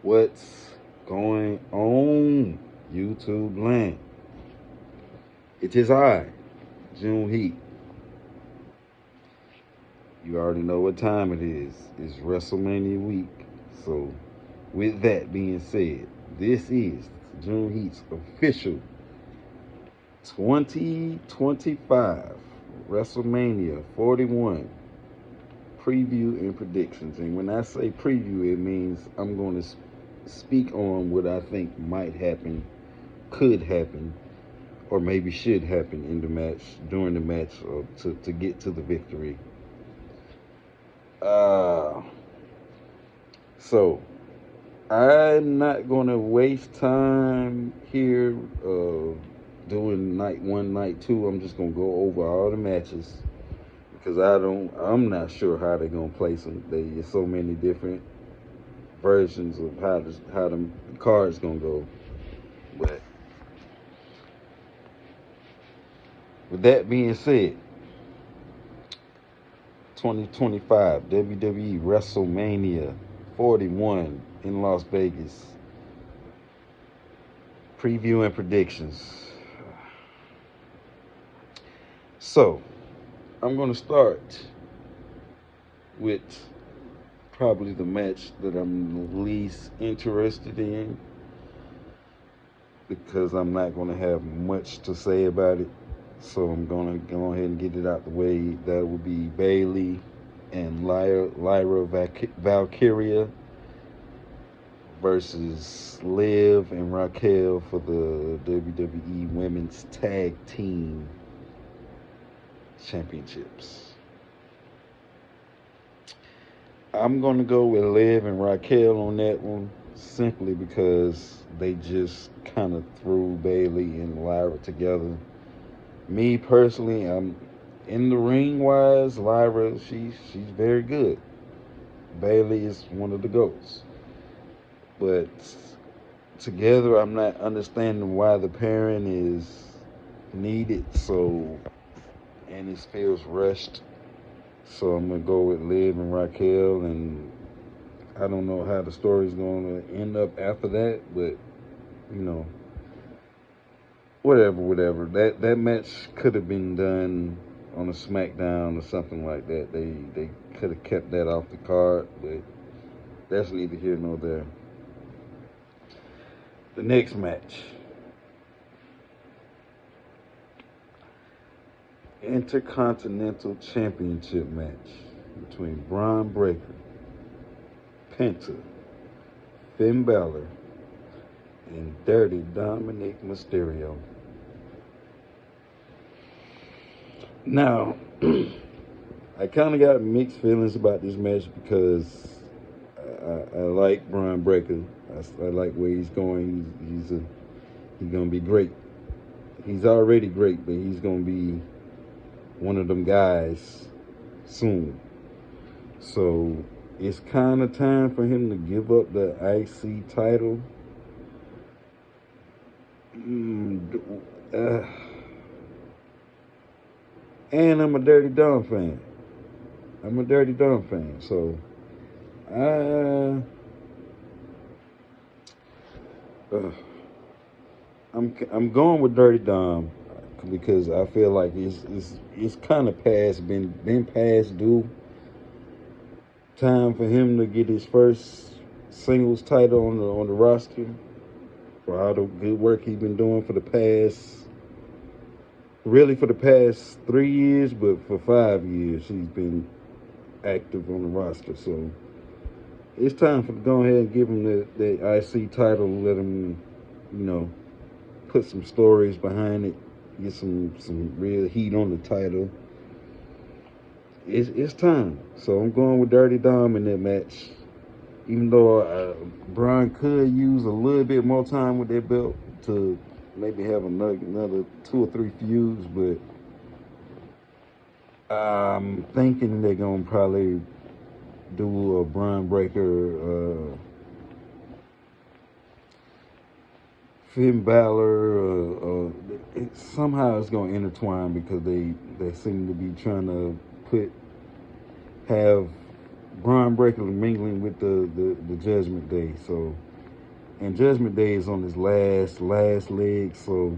What's going on, YouTube land? It is I, JuneHeat. You already know what time it is. It's Wrestlemania week. So, with that being said, this is JuneHeat's official 2025 WrestleMania 41 preview and predictions. And when I say preview, it means I'm going to speak on what I think might happen, could happen, or maybe should happen in the match, during the match, or to get to the victory. So I'm not going to waste time here doing night one, night two. I'm just going to go over all the matches because I'm not sure how they're going to place them. There's so many different versions of how the card's going to go. But with that being said, 2025 WWE WrestleMania 41 in Las Vegas. Preview and predictions. So, I'm going to start with probably the match that I'm least interested in because I'm not going to have much to say about it. So I'm going to go ahead and get it out the way. That would be Bayley and Lyra Valkyria versus Liv and Raquel for the WWE Women's Tag Team Championships. I'm going to go with Liv and Raquel on that one simply because they just kind of threw Bayley and Lyra together. Me personally, I'm in the ring wise, Lyra, she's very good. Bayley is one of the GOATs. But together, I'm not understanding why the pairing is needed and it feels rushed. So I'm gonna go with Liv and Raquel, and I don't know how the story's gonna end up after that, but whatever. That match could have been done on a SmackDown or something like that. They could have kept that off the card, but that's neither here nor there. The next match. Intercontinental Championship match between Braun Breaker, Penta, Finn Balor, and Dirty Dominic Mysterio. Now, I kind of got mixed feelings about this match because I like Braun Breaker. I like where he's going. He's gonna be great. He's already great, but he's gonna be one of them guys soon. So it's kind of time for him to give up the IC title. And I'm a Dirty Dom fan. So I'm going with Dirty Dom because I feel like it's kind of been past due. Time for him to get his first singles title on the roster for all the good work he's been doing for the past 3 years, but for 5 years he's been active on the roster. So it's time for to go ahead and give him the IC title, let him, put some stories behind it, get some real heat on the title. It's time. So I'm going with Dirty Dom in that match. Even though Braun could use a little bit more time with that belt to maybe have another 2 or 3 feuds, but I'm thinking they're gonna probably do a Braun Breaker, Finn Balor. Somehow it's gonna intertwine because they seem to be trying to have Braun Breaker mingling with the Judgment Day. So And Judgment Day is on his last leg, so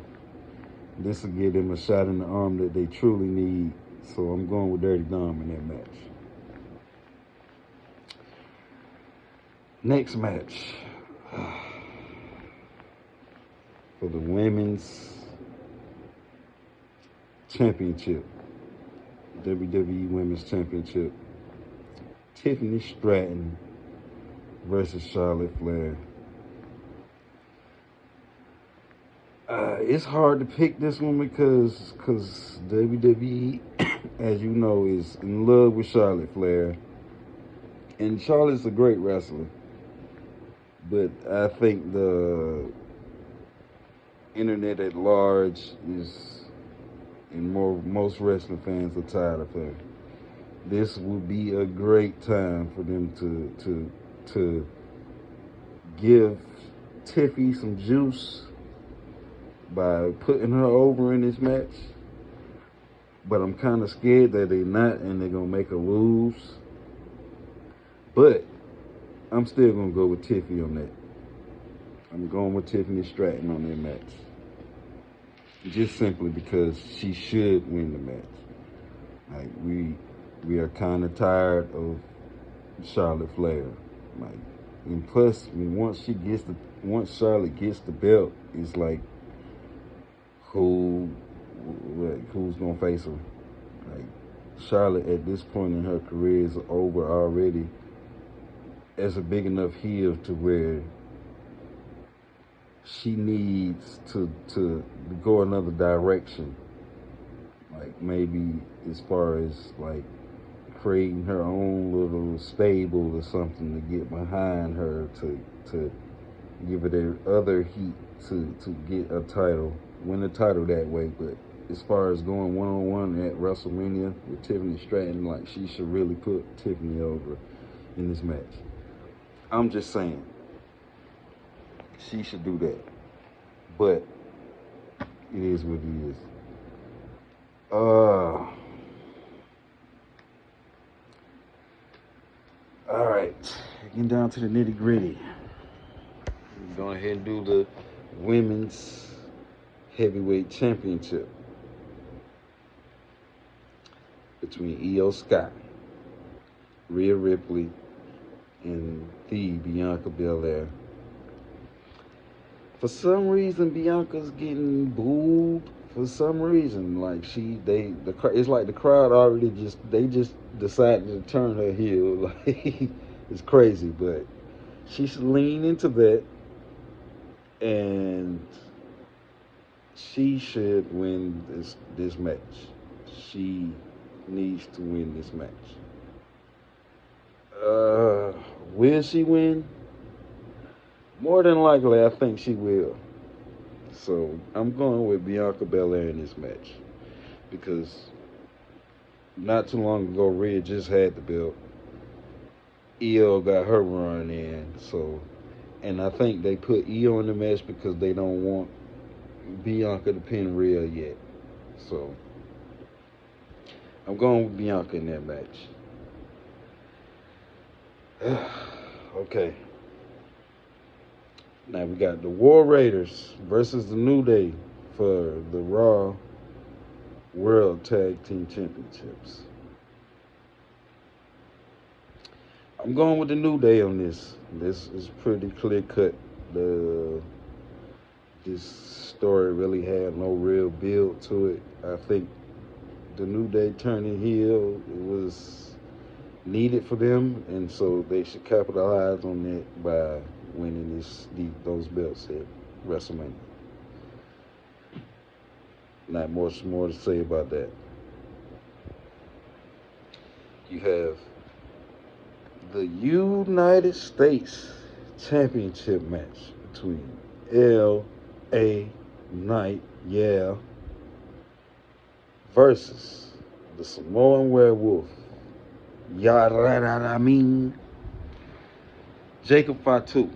this will give them a shot in the arm that they truly need. So I'm going with Dirty Dom in that match. Next match for the Women's Championship, WWE Women's Championship. Tiffany Stratton versus Charlotte Flair. It's hard to pick this one because WWE, as you know, is in love with Charlotte Flair. And Charlotte's a great wrestler. But I think the internet at large is, and most wrestling fans are tired of her. This would be a great time for them to give Tiffy some juice by putting her over in this match. But I'm kind of scared that they're not, and they're going to make her lose. But I'm still going to go with Tiffy on that. I'm going with Tiffany Stratton on that match. Just simply because she should win the match. Like, we are kind of tired of Charlotte Flair. Like, and plus, once Charlotte gets the belt, it's like, who's gonna face her? Like, Charlotte at this point in her career is over already as a big enough heel to where she needs to go another direction. Like, maybe as far as like creating her own little stable or something to get behind her to give her the other heat to get a title, win the title that way. But as far as going one-on-one at WrestleMania with Tiffany Stratton, like, she should really put Tiffany over in this match. I'm just saying, she should do that. But it is what it is. All right, getting down to the nitty gritty. We're going ahead and do the Women's Heavyweight Championship between Io Sky, Rhea Ripley, and the Bianca Belair. For some reason, Bianca's getting booed. For some reason, like, it's like the crowd already just decided to turn her heel. Like, it's crazy, but she should lean into that, and she should win this match. She needs to win this match. Will she win? More than likely, I think she will. So I'm going with Bianca Belair in this match because not too long ago, Rhea just had the belt. Io got her run in, and I think they put Io in the match because they don't want Bianca to pin Rhea yet. So I'm going with Bianca in that match. Okay. Now we got the War Raiders versus the New Day for the Raw World Tag Team Championships. I'm going with the New Day on this. This is pretty clear cut. This story really had no real build to it. I think the New Day turning heel, it was needed for them, and so they should capitalize on that by winning those belts at WrestleMania. Not much more to say about that. You have the United States Championship match between L.A. Knight, versus the Samoan Werewolf, Jacob Fatu.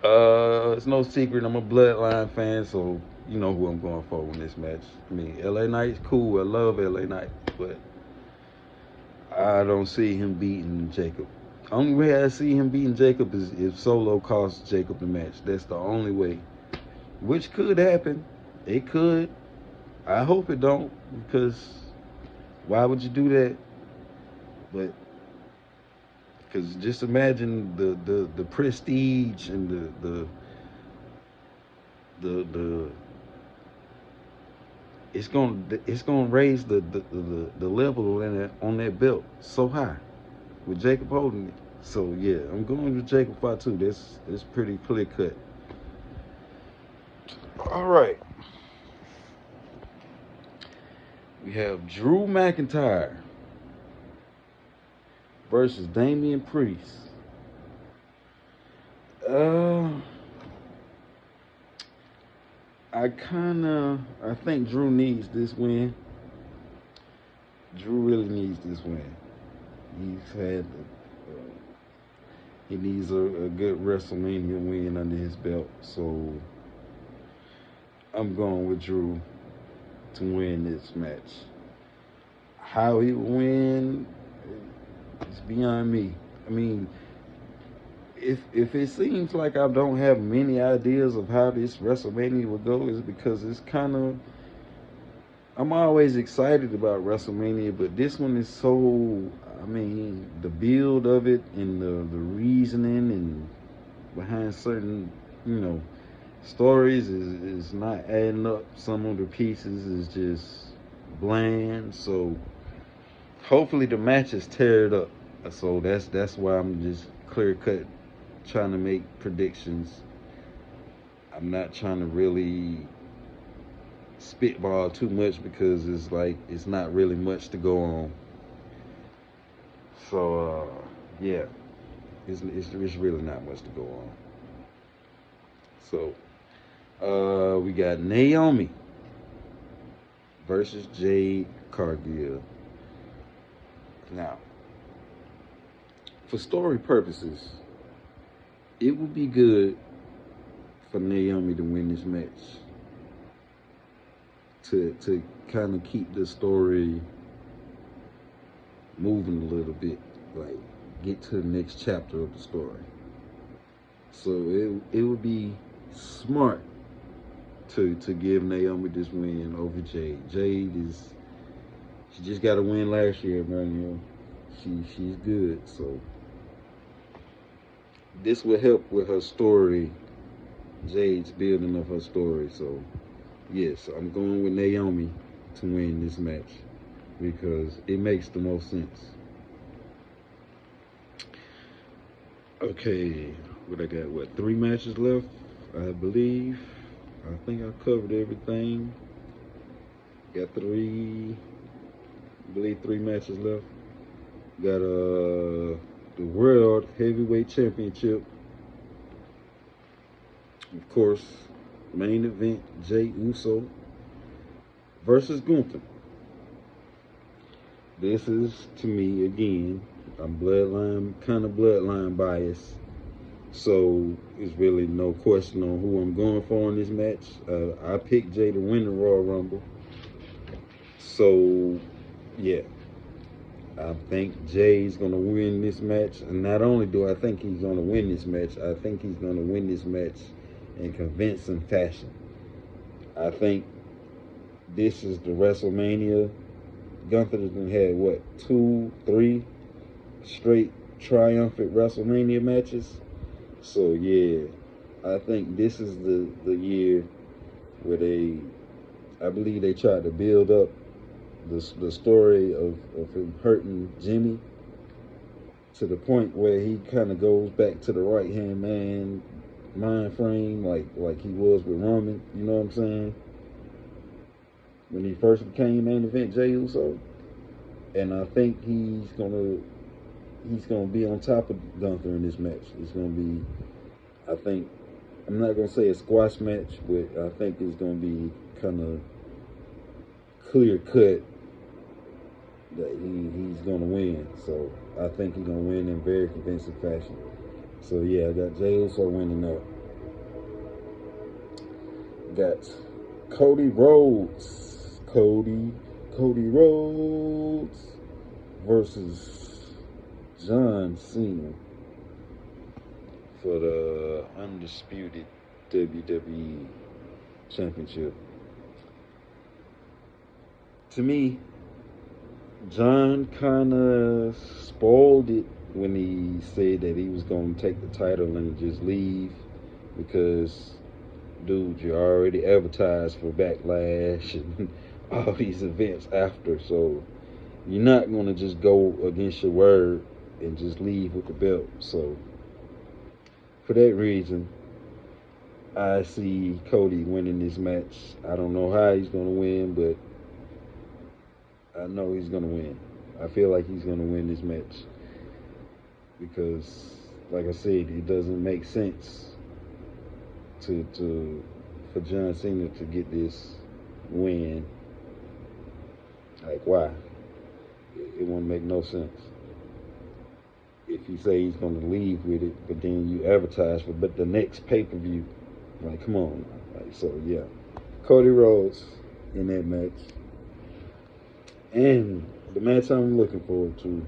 It's no secret I'm a Bloodline fan, so you know who I'm going for in this match. I mean, LA Knight's cool. I love LA Knight, but I don't see him beating Jacob Only way I see him beating Jacob is if Solo costs Jacob the match. That's the only way. Which could happen. It could. I hope it don't, because why would you do that? But because just imagine the prestige and the it's gonna raise the level on that belt so high with Jacob holding it. So yeah, I'm going with Jacob Fatu. That's pretty clear cut. All right, we have Drew McIntyre versus Damian Priest. Uh, I think Drew needs this win. Drew really needs this win. He needs a good WrestleMania win under his belt. So I'm going with Drew to win this match. How he will win is beyond me. I mean, if it seems like I don't have many ideas of how this WrestleMania will go, is because it's kind of, I'm always excited about WrestleMania, but this one is so, I mean, the build of it and the reasoning and behind certain, stories is not adding up. Some of the pieces is just bland. So hopefully the matches tear it up. So that's why I'm just clear cut trying to make predictions. I'm not trying to really spitball too much because it's like it's not really much to go on. So yeah, it's really not much to go on. So we got Naomi versus Jade Cargill. Now, for story purposes, it would be good for Naomi to win this match to kind of keep the story moving a little bit, like get to the next chapter of the story. So it would be smart to give Naomi this win over Jade. She just got a win last year, man. She's good. So this will help with her story, Jade's building of her story. So yes, I'm going with Naomi to win this match because it makes the most sense. Okay, what I got? What, 3 matches left? I believe. I think I covered everything. Got I believe 3 matches left. Got the World Heavyweight Championship. Of course, main event, Jey Uso versus Gunther. This is, to me, again, I'm bloodline biased. So it's really no question on who I'm going for in this match. I picked Jey to win the Royal Rumble. So yeah, I think Jey's going to win this match. And not only do I think he's going to win this match, I think he's going to win this match in convincing fashion. I think this is the WrestleMania. Gunther has had, what, 2, 3 straight triumphant WrestleMania matches. So yeah, I think this is the year where I believe they tried to build up the story of him hurting Jimmy to the point where he kind of goes back to the right hand man mind frame like he was with Roman. You know what I'm saying? When he first became main event Jey Uso, and I think he's gonna be on top of Gunther in this match. It's gonna be, I think, I'm not gonna say a squash match, but I think it's gonna be kind of clear cut that he's gonna win. So I think he's gonna win in very convincing fashion. So yeah, I got Jey Uso winning up. Got Cody Rhodes. Cody Rhodes versus John Cena for the undisputed WWE Championship. To me, John kind of spoiled it when he said that he was going to take the title and just leave because, dude, you already advertised for Backlash and all these events after, so you're not going to just go against your word and just leave with the belt. So, for that reason, I see Cody winning this match. I don't know how he's going to win, but I know he's going to win. I feel like he's going to win this match because, like I said, it doesn't make sense to for John Cena to get this win. Like, why? It won't make no sense. If you say he's going to leave with it, but then you advertise for but the next pay-per-view, like, come on. Like, so, yeah. Cody Rhodes in that match. And the match I'm looking forward to,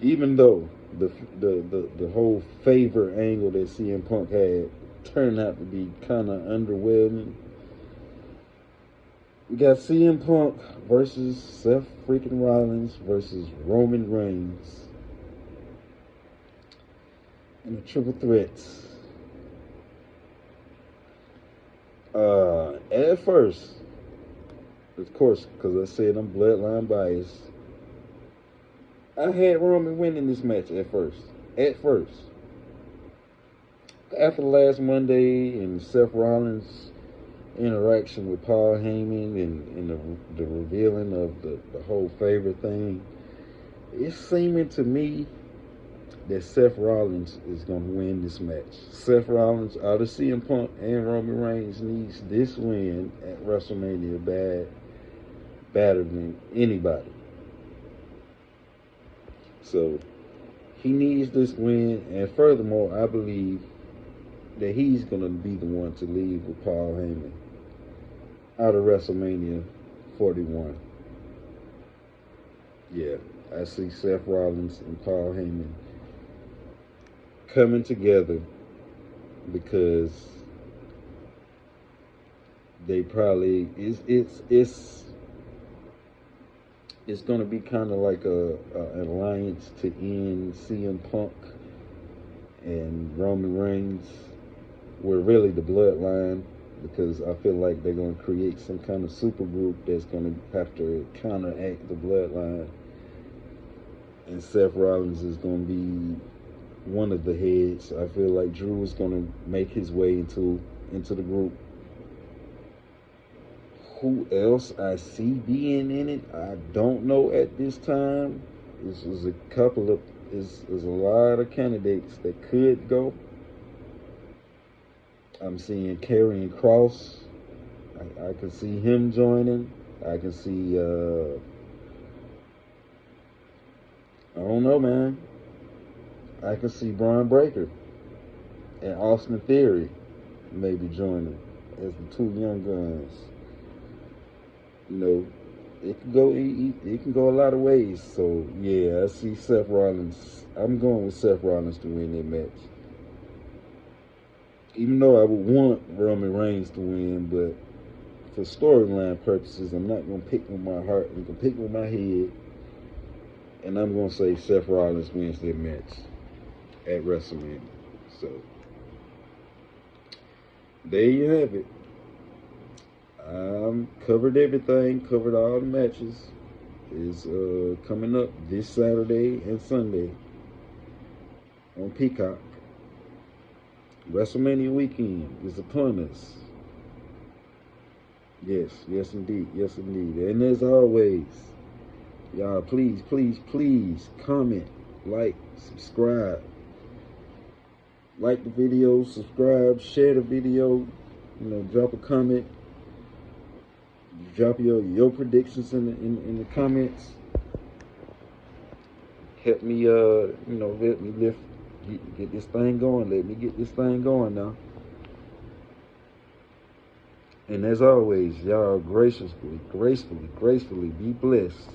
even though the whole favor angle that CM Punk had turned out to be kind of underwhelming. We got CM Punk versus Seth freaking Rollins versus Roman Reigns in a triple threat. At first, of course, because I said I'm bloodline biased, I had Roman winning this match at first. At first. After last Monday and Seth Rollins' interaction with Paul Heyman and the revealing of the whole favorite thing, it's seeming to me that Seth Rollins is going to win this match. Seth Rollins, out of CM Punk and Roman Reigns, needs this win at WrestleMania better than anybody. So he needs this win, and furthermore, I believe that he's going to be the one to leave with Paul Heyman out of WrestleMania 41. Yeah, I see Seth Rollins and Paul Heyman coming together because they probably it's going to be kind of like an alliance to end CM Punk and Roman Reigns. We're really the bloodline because I feel like they're going to create some kind of super group that's going to have to counteract the bloodline. And Seth Rollins is going to be one of the heads. I feel like Drew is going to make his way into the group. Who else I see being in it, I don't know at this time. There's a lot of candidates that could go. I'm seeing Karrion Kross. I can see him joining. I can see, I don't know, man. I can see Braun Breaker and Austin Theory maybe joining as the two young guns. You know, it can go a lot of ways. So yeah, I see Seth Rollins. I'm going with Seth Rollins to win that match. Even though I would want Roman Reigns to win, but for storyline purposes, I'm not going to pick with my heart. I'm going to pick with my head. And I'm going to say Seth Rollins wins that match at WrestleMania. So, there you have it. Covered everything, covered all the matches. Is coming up this Saturday and Sunday on Peacock. WrestleMania weekend is upon us. Yes indeed. And as always, y'all, please comment, like, subscribe. Like the video, subscribe, share the video, drop a comment. Drop your predictions in the comments. Help me let me get this thing going. Let me get this thing going now. And as always, y'all gracefully be blessed.